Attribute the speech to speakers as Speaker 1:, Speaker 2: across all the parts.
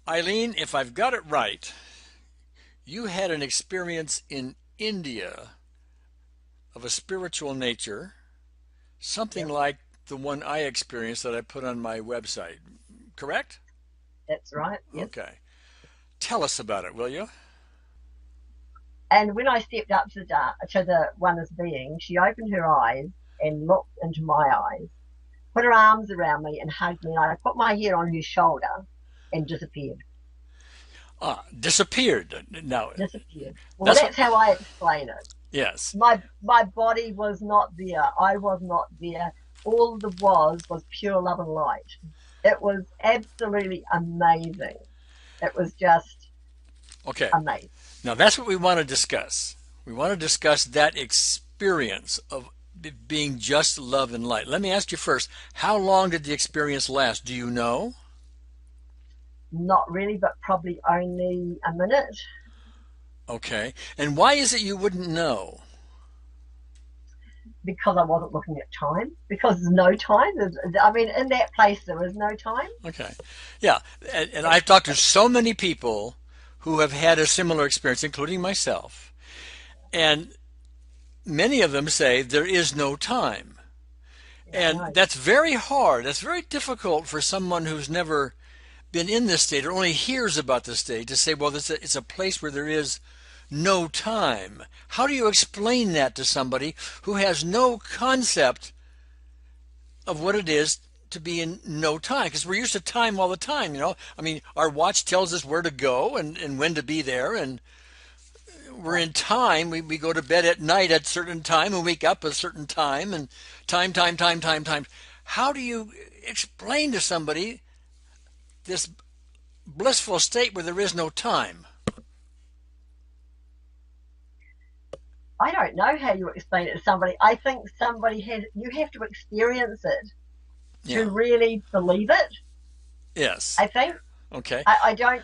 Speaker 1: Eileen, if I've got it right, you had an experience in India of a spiritual nature, something
Speaker 2: Yep,
Speaker 1: like the one I experienced that I put on my website. Correct?
Speaker 2: that's right. Yes.
Speaker 1: Okay. Tell us about it, will you?
Speaker 2: And when I stepped up to the oneness being, she opened her eyes and looked into my eyes, put her arms around me and hugged me, and I put my head on her shoulder and disappeared.
Speaker 1: Ah, disappeared. Now,
Speaker 2: Disappeared. Well,
Speaker 1: that's what,
Speaker 2: that's how I explain it.
Speaker 1: yes.
Speaker 2: My body was not there. I was not there. All there was pure love and light. It was absolutely amazing. It was just
Speaker 1: Okay.
Speaker 2: amazing.
Speaker 1: Now, that's what we want to discuss. We want to discuss that experience of being just love and light. Let me ask you first, how long did the experience last? Do you know?
Speaker 2: Not really, but probably only a minute.
Speaker 1: Okay. And why is it you wouldn't know?
Speaker 2: Because I wasn't looking at time. Because there's no time. I mean, in that place there is no time.
Speaker 1: Okay. Yeah. And I've talked to so many people who have had a similar experience, including myself. And many of them say there is no time.
Speaker 2: Yeah, I
Speaker 1: And
Speaker 2: know.
Speaker 1: that's very hard. That's very difficult for someone who's never been in this state or only hears about the state to say, well, it's a place where there is no time. How do you explain that to somebody who has no concept of what it is to be in no time? Because we're used to time all the time, you know. I mean, our watch tells us where to go and when to be there, and we're
Speaker 2: Yeah.
Speaker 1: in time. We go to bed at night at a certain time and wake up at a certain time, and time. How do you explain to somebody this blissful state where there is no time?
Speaker 2: I don't know how you explain it to somebody. I think you have to experience it to
Speaker 1: Yeah.
Speaker 2: really believe it.
Speaker 1: Yes.
Speaker 2: I think
Speaker 1: Okay.
Speaker 2: I don't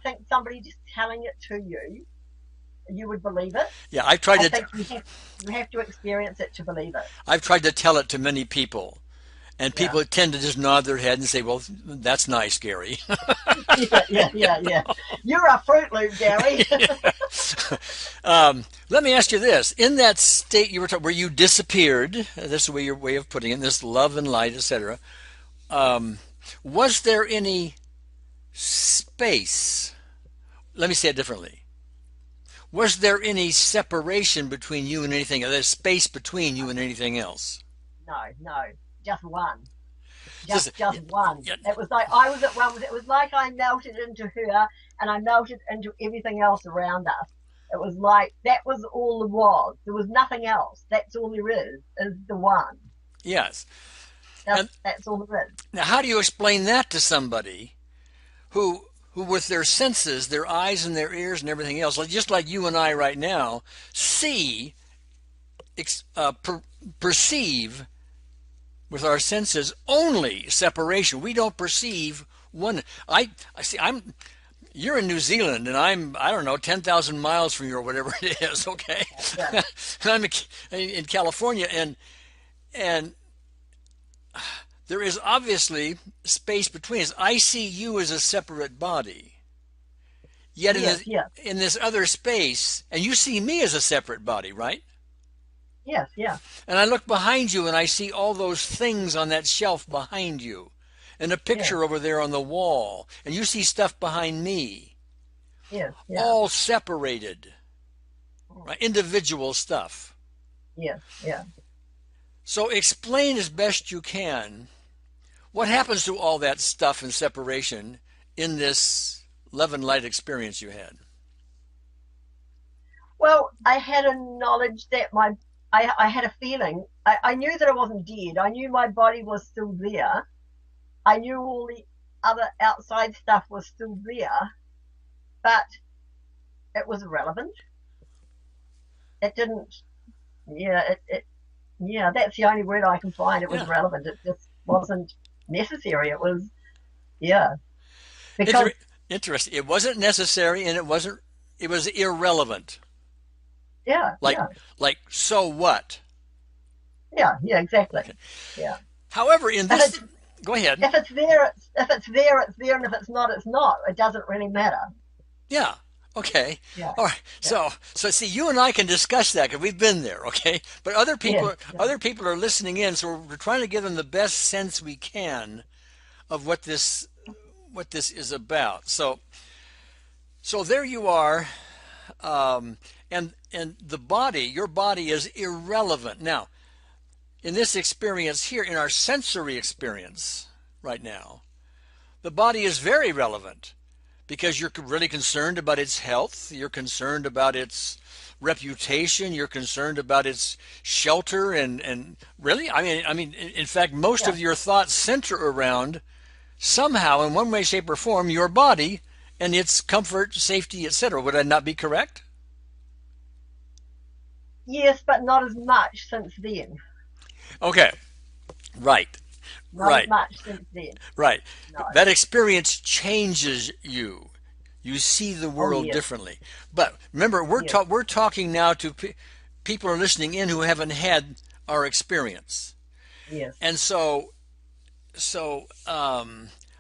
Speaker 2: think somebody just telling it to you, you would believe it.
Speaker 1: Yeah, I've tried
Speaker 2: I
Speaker 1: to
Speaker 2: think you have to experience it to believe it.
Speaker 1: I've tried to tell it to many people, and
Speaker 2: Yeah.
Speaker 1: people tend to just nod their head and say, "Well, that's nice, Gary."
Speaker 2: Yeah. You're a Fruit Loop, Gary.
Speaker 1: Let me ask you this: in that state you were talking, where you disappeared, this is your way of putting it, this love and light, etc. Was there any space? Let me say it differently. Was there any separation between you and anything? There's space between you and anything else?
Speaker 2: No, just one.
Speaker 1: Just,
Speaker 2: Just one.
Speaker 1: yeah,
Speaker 2: It was like I was at one with it. Was like I melted into her and I melted into everything else around us. It was like that was all there was. There was nothing else. That's all there is the one.
Speaker 1: yes. And
Speaker 2: That's all there is.
Speaker 1: now, how do you explain that to somebody who with their senses, their eyes and their ears and everything else, like just like you and I right now, see, perceive with our senses only separation. We don't perceive one. I see. You're in New Zealand, and I don't know, 10,000 miles from you or whatever it is. Okay,
Speaker 2: Yeah.
Speaker 1: and I'm in California, and there is obviously space between us. I see you as a separate body. Yet
Speaker 2: Yes.
Speaker 1: in this other space, and you see me as a separate body, right?
Speaker 2: Yeah.
Speaker 1: And I look behind you and I see all those things on that shelf behind you, and a
Speaker 2: Yeah.
Speaker 1: picture over there on the wall, and you see stuff behind me,
Speaker 2: Yeah.
Speaker 1: all separated, right? Individual stuff.
Speaker 2: Yeah.
Speaker 1: So explain as best you can what happens to all that stuff and separation in this love and light experience you had.
Speaker 2: Well, I had a knowledge that I had a feeling. I knew that I wasn't dead. I knew my body was still there. I knew all the other outside stuff was still there, but it was irrelevant. It didn't. Yeah. That's the only word I can find. It was
Speaker 1: Yeah,
Speaker 2: irrelevant. It just wasn't necessary. It was yeah because
Speaker 1: Inter- interesting. It wasn't necessary, and it wasn't. It was irrelevant.
Speaker 2: yeah
Speaker 1: Like
Speaker 2: yeah
Speaker 1: so what?
Speaker 2: yeah exactly
Speaker 1: Okay.
Speaker 2: yeah.
Speaker 1: However, in
Speaker 2: And
Speaker 1: this, Go ahead.
Speaker 2: If it's there, it's there, and if it's not, it's not. It doesn't really matter.
Speaker 1: Yeah. Okay.
Speaker 2: Yeah.
Speaker 1: All right.
Speaker 2: Yeah.
Speaker 1: So see, you and I can discuss that because we've been there. Okay. But other people,
Speaker 2: Yes. Yeah.
Speaker 1: other people are listening in, so we're trying to give them the best sense we can of what this is about. So there you are, and the body, your body is irrelevant now. In this experience here, in our sensory experience right now, the body is very relevant because you're really concerned about its health, you're concerned about its reputation, you're concerned about its shelter, and really, I mean, in fact, most of your thoughts center around somehow, in one way, shape, or form, your body and its comfort, safety, etc. Would I not be correct?
Speaker 2: Yes, but not as much since then.
Speaker 1: Okay, right,
Speaker 2: Not
Speaker 1: right,
Speaker 2: as much since then.
Speaker 1: right.
Speaker 2: No.
Speaker 1: That experience changes you. You see the world
Speaker 2: yes.
Speaker 1: differently. But remember,
Speaker 2: Yes.
Speaker 1: we're talking now to people who are listening in who haven't had our experience,
Speaker 2: Yes.
Speaker 1: and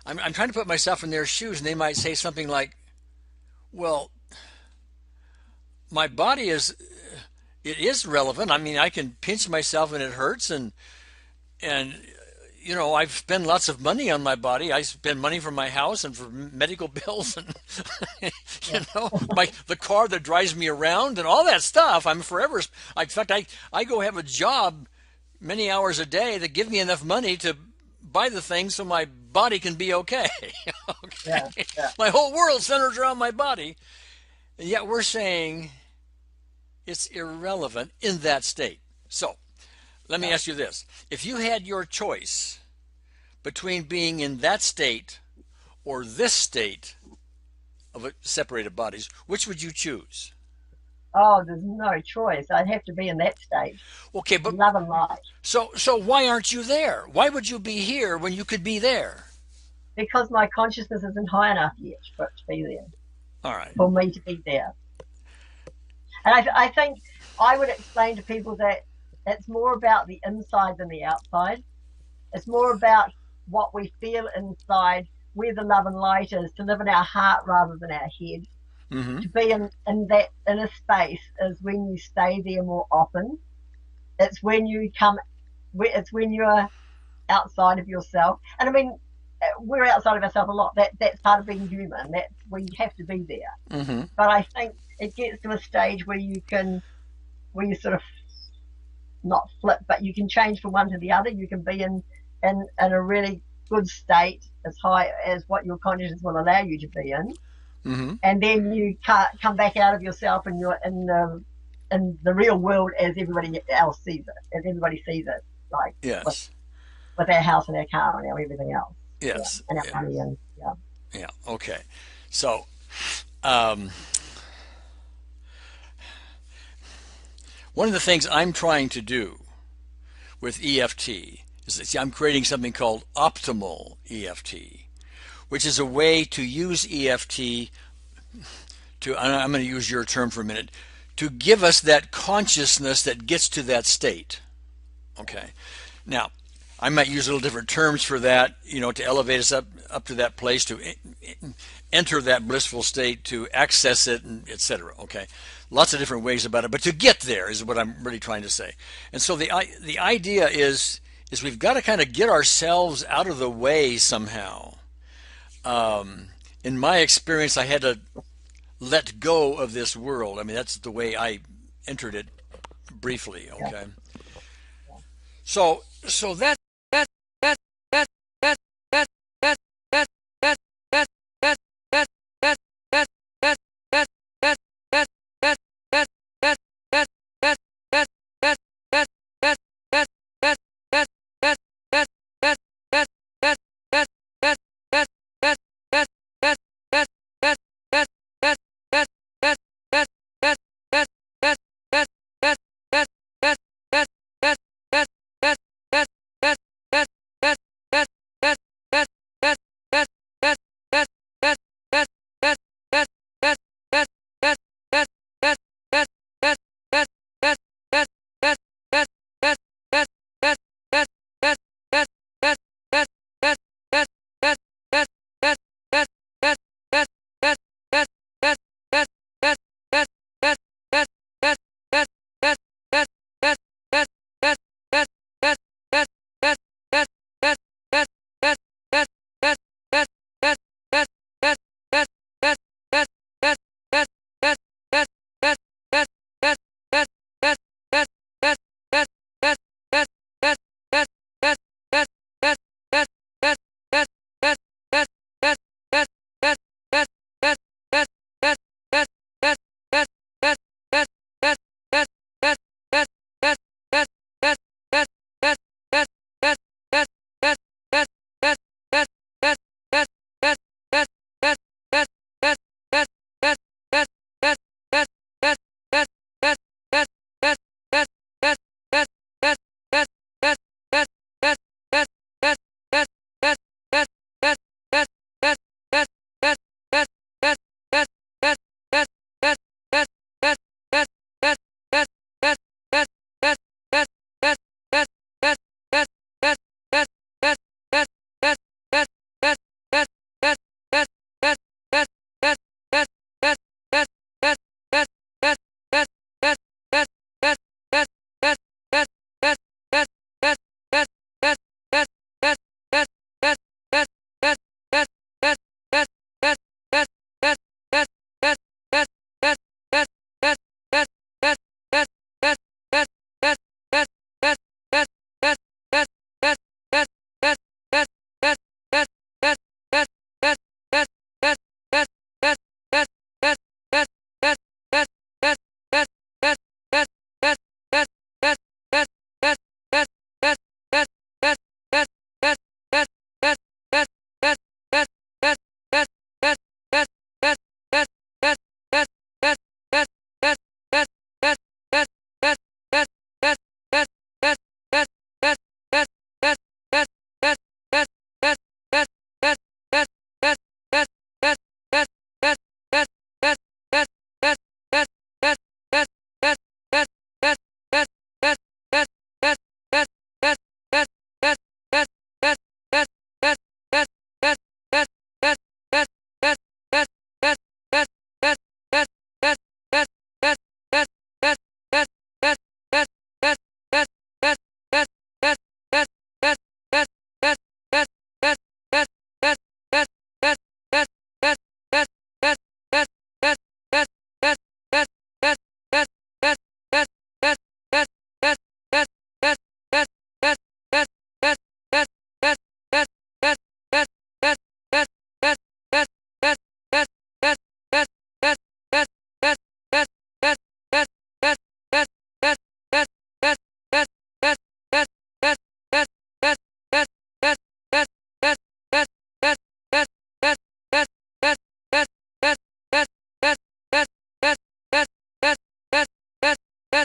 Speaker 1: I'm trying to put myself in their shoes, and they might say something like, "Well, my body it is relevant. I mean, I can pinch myself and it hurts, and you know, I've spent lots of money on my body. I spend money for my house and for medical bills, and you know, the car that drives me around and all that stuff. I'm forever. In fact, I go have a job many hours a day that give me enough money to buy the things so my body can be okay. Okay,
Speaker 2: Yeah.
Speaker 1: my whole world centers around my body, and yet we're saying it's irrelevant in that state. So let me ask you this. If you had your choice between being in that state or this state of separated bodies, which would you choose?
Speaker 2: Oh, there's no choice. I'd have to be in that state.
Speaker 1: Okay, but
Speaker 2: Love and light.
Speaker 1: so why aren't you there? Why would you be here when you could be there?
Speaker 2: Because my consciousness isn't high enough yet for it to be there,
Speaker 1: All right.
Speaker 2: for me to be there. And I think I would explain to people that it's more about the inside than the outside. It's more about what we feel inside, where the love and light is, to live in our heart rather than our head.
Speaker 1: Mm-hmm.
Speaker 2: To be in that inner space is when you stay there more often. It's when you're outside of yourself. And I mean, we're outside of ourselves a lot. That's part of being human. That's we have to be there.
Speaker 1: Mm-hmm.
Speaker 2: But I think it gets to a stage where you sort of not flip, but you can change from one to the other. You can be in a really good state, as high as what your consciousness will allow you to be in,
Speaker 1: Mm-hmm.
Speaker 2: and then you can't come back out of yourself, and you're in the real world as everybody else sees it, as everybody sees it, like
Speaker 1: Yes.
Speaker 2: with our house and our car and our everything else.
Speaker 1: Yes.
Speaker 2: And our money and
Speaker 1: Yeah. Okay. So, one of the things I'm trying to do with EFT is that, see, I'm creating something called optimal EFT, which is a way to use EFT to, I'm going to use your term for a minute, to give us that consciousness that gets to that state. Okay. Now, I might use little different terms for that, you know, to elevate us up to that place, to enter that blissful state, to access it, and etc. Okay, lots of different ways about it, but to get there is what I'm really trying to say. And so the idea is we've got to kind of get ourselves out of the way somehow. In my experience, I had to let go of this world. I mean, that's the way I entered it briefly. Okay, so that.